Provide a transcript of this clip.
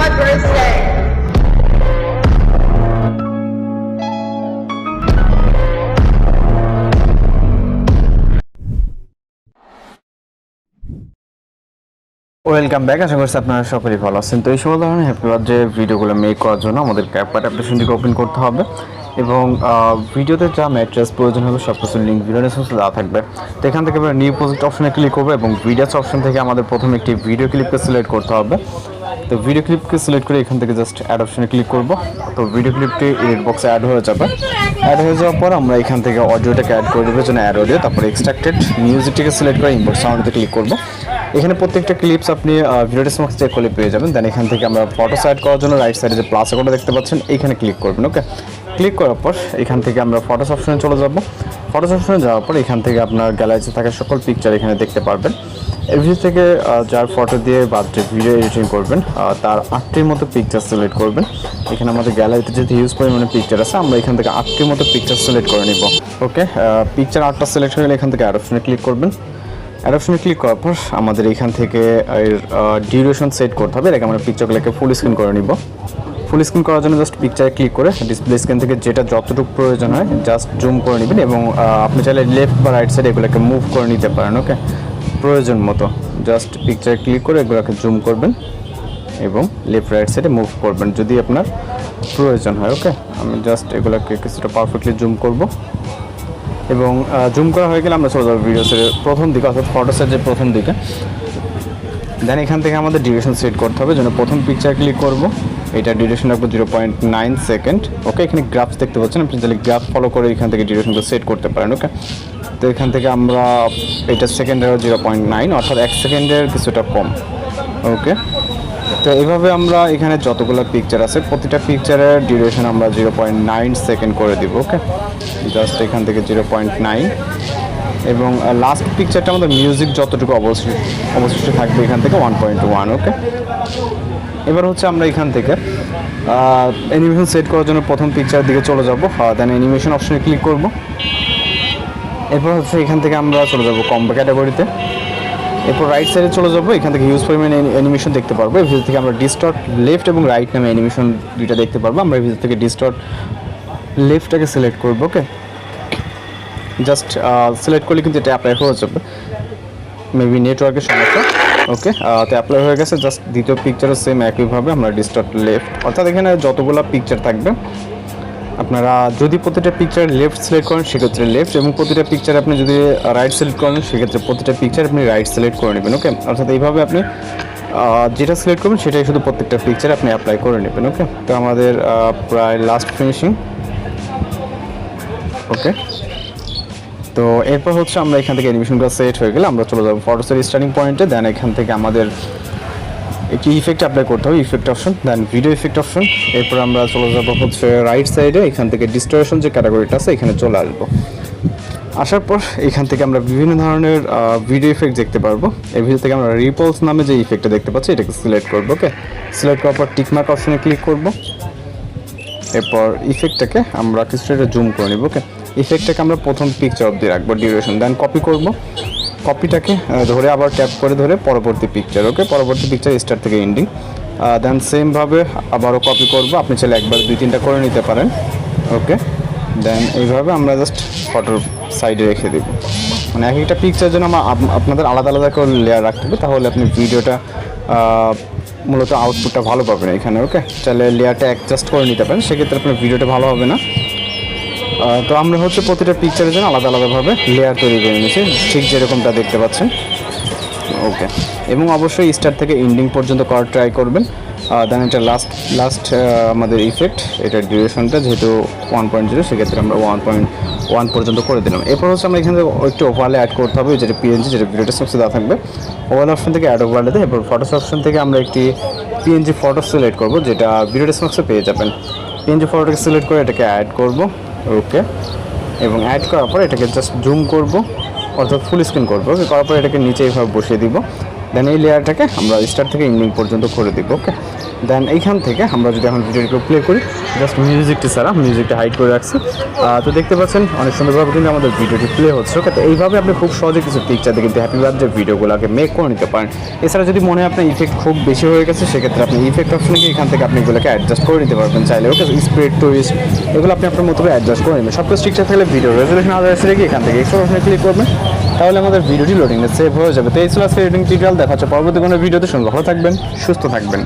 my birthday. Welcome back. আশা করছি আপনারা সকলেই ভালো আছেন। তো এই সকল ধরনের হ্যাপি বার্থডে ভিডিওগুলো মেক করার জন্য আমাদের CapCut অ্যাপ্লিকেশনটিকে ওপেন করতে হবে এবং ভিডিওতে যা ম্যাট্রেস প্রয়োজন হবে সব কিছু লিঙ্ক ভিডিও ডেসক্রিপশনে দেওয়া থাকবে। তো এখান থেকে আমরা নিউ প্রজেক্ট অপশনে ক্লিক করবো এবং ভিডিওস অপশন থেকে আমাদের প্রথমে একটি ভিডিও ক্লিপকে সিলেক্ট করতে হবে। তো ভিডিও ক্লিপকে সিলেক্ট করে এখান থেকে জাস্ট অ্যাড অপশনে ক্লিক করব। তো ভিডিও ক্লিপটি এডিট বক্সে অ্যাড হয়ে যাবে। অ্যাড হয়ে যাওয়ার পর আমরা এখান থেকে অডিওটাকে অ্যাড করে দেবো, জন্য অ্যাড অডিও, তারপরে এক্সট্রাক্টেড মিউজিকটিকে সিলেক্ট করে ইম্পোর্ট সাউন্ডে ক্লিক করব। এখানে প্রত্যেকটা ক্লিপস আপনি ভিডিও ডেসক্রিপশন চেক করলে পেয়ে যাবেন। দেন এখান থেকে আমরা ফটো অ্যাড করার জন্য রাইট সাইডে যে প্লাস আইকনটা দেখতে পাচ্ছেন এইখানে ক্লিক করবেন। ওকে, ক্লিক করার পর এখান থেকে আমরা ফটোস অপশনে চলে যাব। ফটোস অপশনে যাওয়ার পর এখান থেকে আপনার গ্যালারিতে থাকা সকল পিকচার এখানে দেখতে পারবেন। এর ভিতর থেকে যার ফটো দিয়ে বার্থডে ভিডিও এডিটিং করবেন তার 8টির মতো পিকচার সিলেক্ট করবেন। এখানে আমাদের গ্যালারিতে যেহেতু হিউজ পরিমাণে পিকচার আছে, আমরা এখান থেকে 8টির মতো পিকচার সিলেক্ট করে নিব। ওকে, পিকচার 8টা সিলেক্ট হয়ে গেলে এখান থেকে অ্যাড অপশনে ক্লিক করবেন। অ্যাড অপশনে ক্লিক করার পর আমাদের এখান থেকে এর ডিউরেশন সেট করতে হবে। এটাকে আমরা পিকচারগুলোকে ফুল স্ক্রিন করে নিব। ফুল স্ক্রিন করার জন্য জাস্ট পিকচারে ক্লিক করে ডিসপ্লে স্ক্রিন থেকে যেটা যতটুকু প্রয়োজন হয় জাস্ট জুম করে নেবেন এবং আপনি চাইলে লেফট বা রাইট সাইডে এগুলোকে মুভ করে নিতে পারেন। ওকে, প্রয়োজন মতো জাস্ট পিকচারে ক্লিক করে এগুলোকে জুম করবেন এবং লেফট রাইট সাইডে মুভ করবেন যদি আপনার প্রয়োজন হয়। ওকে, আমি জাস্ট এগুলোকে কিছুটা পারফেক্টলি জুম করব এবং জুম করা হয়ে গেলে আমরা চলে যাবো ভিডিওসের প্রথম দিকে, অর্থাৎ ফটোসের যে প্রথম দিকে। দেন এখান থেকে আমাদের ডিউরেশন সেট করতে হবে, জন্য প্রথম পিকচার ক্লিক করব। এটা ডিউরেশন রাখবো 0.9 সেকেন্ড। ওকে, এখানে গ্রাফস দেখতে পাচ্ছেন, আপনি তাহলে গ্রাফ ফলো করে এখান থেকে ডিউরেশনটা সেট করতে পারেন। ওকে, তো এখান থেকে আমরা এটা সেকেন্ডের 0.9 অর্থাৎ 1 সেকেন্ডের কিছুটা কম। ওকে, তো এইভাবে আমরা এখানে যতগুলো পিকচার আছে প্রতিটা পিকচারের ডিউরেশন আমরা 0.9 সেকেন্ড করে দিব। ওকে, জাস্ট এখান থেকে 0.9 এবং লাস্ট পিকচারটা আমাদের মিউজিক যতটুকু অবশিষ্ট থাকবে এখান থেকে 1.1। ওকে, এবার হচ্ছে আমরা এখান থেকে অ্যানিমেশন সেট করার জন্য প্রথম পিকচারের দিকে চলে যাব। দেন অ্যানিমেশন অপশনে ক্লিক করব। এরপর হচ্ছে এখান থেকে আমরা চলে যাব কম্বো ক্যাটাগরিতে। এরপর রাইট সাইডে চলে যাবো, এখান থেকে হিউজ পরিমাণে অ্যানিমেশন দেখতে পারবো। এর ভিতর থেকে আমরা ডিস্টর্ট লেফট এবং রাইট নামে অ্যানিমেশন দুইটা দেখতে পারবো। আমরা এর ভিতর থেকে ডিস্টর্ট লেফটটাকে সিলেক্ট করবো। ওকে, জাস্ট সিলেক্ট করলে কিন্তু এটা অ্যাপ্লাই হয়ে যাবে, মেবি নেটওয়ার্কের সমস্যা। ওকে, তো অ্যাপ্লাই হয়ে গেছে। জাস্ট দ্বিতীয় পিকচারও সেম একইভাবে আমরা ডিস্টর্ট লেফট, অর্থাৎ এখানে যতগুলো পিকচার থাকবে আপনারা যদি প্রতিটা পিকচার লেফট সিলেক্ট করেন সেক্ষেত্রে লেফট, এবং প্রতিটা পিকচার আপনি যদি রাইট সিলেক্ট করেন সেক্ষেত্রে প্রতিটা পিকচার আপনি রাইট সিলেক্ট করে নেবেন। ওকে, অর্থাৎ এইভাবে আপনি যেটা সিলেক্ট করবেন সেটাই শুধু প্রত্যেকটা পিকচার আপনি অ্যাপ্লাই করে নেবেন। ওকে, তো আমাদের প্রায় লাস্ট ফিনিশিং। ওকে, তো এরপর হচ্ছে আমরা এখান থেকে অ্যানিমেশনটা সেট হয়ে গেলে আমরা চলে যাবো ফটোসের স্টার্টিং পয়েন্টে। দেন এখান থেকে আমাদের একটি ইফেক্ট অ্যাপ্লাই করতে হবে, ইফেক্ট অপশন, দেন ভিডিও ইফেক্ট অপশন। এরপর আমরা চলে যাবো হচ্ছে রাইট সাইডে, এখান থেকে ডিস্টোরেশন যে ক্যাটাগরিটা আছে এখানে চলে আসবো। আসার পর এখান থেকে আমরা বিভিন্ন ধরনের ভিডিও ইফেক্ট দেখতে পারবো। এর ভিতর থেকে আমরা রিপলস নামে যে ইফেক্টটা দেখতে পাচ্ছি এটাকে সিলেক্ট করবো। ওকে, সিলেক্ট করার পর টিকমার্ক অপশনে ক্লিক করব। এরপর ইফেক্টটাকে আমরা কিছুটা জুম করে নিব। ওকে, ইফেক্টটাকে আমরা প্রথম পিকচার অবধি রাখবো ডিউরেশন, দেন কপি করব। কপিটাকে ধরে আবার ট্যাপ করে ধরে পরবর্তী পিকচার। ওকে, পরবর্তী পিকচার স্টার্ট থেকে এন্ডিং। দেন সেমভাবে আবারও কপি করব, আপনি চাইলে একবার 2-3টা করে নিতে পারেন। ওকে, দেন এইভাবে আমরা জাস্ট ফটোর সাইডে রেখে দেব। মানে এক একটা পিকচারের জন্য আপনাদের আলাদা আলাদা করে লেয়ার রাখতে হবে, তাহলে আপনি ভিডিওটা মূলত আউটপুটটা ভালো পাবেন এখানে। ওকে, চাইলে লেয়ারটা অ্যাডজাস্ট করে নিতে পারেন, সেক্ষেত্রে আপনার ভিডিওটা ভালো হবে না। তো আমরা হচ্ছে প্রতিটা পিকচারের জন্য আলাদা আলাদাভাবে লেয়ার তৈরি করে নিয়েছি, ঠিক যেরকমটা দেখতে পাচ্ছেন। ওকে, এবং অবশ্যই স্টার্ট থেকে এন্ডিং পর্যন্ত করার ট্রাই করবেন। দেন এটা লাস্ট আমাদের ইফেক্ট, এটার ডিউরেশনটা যেহেতু 1.0 সেক্ষেত্রে আমরা 1.1 পর্যন্ত করে দিলাম। এরপর হচ্ছে আমরা এখানে একটু ওভারলে অ্যাড করতে হবে, যেটা পিএনজি, যেটা ভিডিওটা সবচেয়ে দেওয়া থাকবে। ওভারলে অপশন থেকে অ্যাড ওভারলেতে, এরপর ফটোস অপশন থেকে আমরা একটি পিএনজি ফটো সিলেক্ট করব, যেটা ভিডিও ডেসক্রিপশনে পেয়ে যাবেন। পিএনজি ফটোটাকে সিলেক্ট করে এটাকে অ্যাড করব। ওকে, এবং অ্যাড করার পর এটাকে জাস্ট জুম করব, অর্থাৎ ফুল স্ক্রিন করবো। ওকে, করার পর এটাকে নিচে এইভাবে বসিয়ে দিব। দেন এই লেয়ারটাকে আমরা স্টার্ট থেকে এন্ডিং পর্যন্ত করে দেবো। ওকে, দেন এইখান থেকে আমরা যদি এখন ভিডিওটিকে প্লে করি, জাস্ট মিউজিকটি ছাড়া, মিউজিকটা হাইড করে রাখছি, তো দেখতে পাচ্ছেন অনেক সুন্দরভাবে কিন্তু আমাদের ভিডিওটি প্লে হচ্ছে। ওকে, তো এইভাবে আপনি খুব সহজে কিছু পিকচার দিয়ে কিন্তু হ্যাপি বার্থডে ভিডিওগুলোকে মেক করে নিতে পারেন। এছাড়া যদি মনে হয় আপনার ইফেক্ট খুব বেশি হয়ে গেছে, সেক্ষেত্রে আপনি ইফেক্ট অপশনে গিয়ে এখান থেকে আপনি এগুলোকে অ্যাডজাস্ট করে নিতে পারবেন চাইলে। ওকে, স্প্রেড টুইস্ট এগুলো আপনি আপনার মতো করে অ্যাডজাস্ট করে নেবেন। সব কিছু ঠিকঠাক থাকলে ভিডিও রেজলিউশন আদার্সে রেখে এখান থেকে এক্সট্রা অপশনে ক্লিক করবেন, তাহলে আমাদের ভিডিওটি লোডিংয়ে সেভ হয়ে যাবে। তো এই ছিল আজকের এডিটিং টিউটোরিয়াল। দেখা হচ্ছে পরবর্তী কোনো ভিডিওতে। শুনে ভালো থাকবেন, সুস্থ থাকবেন।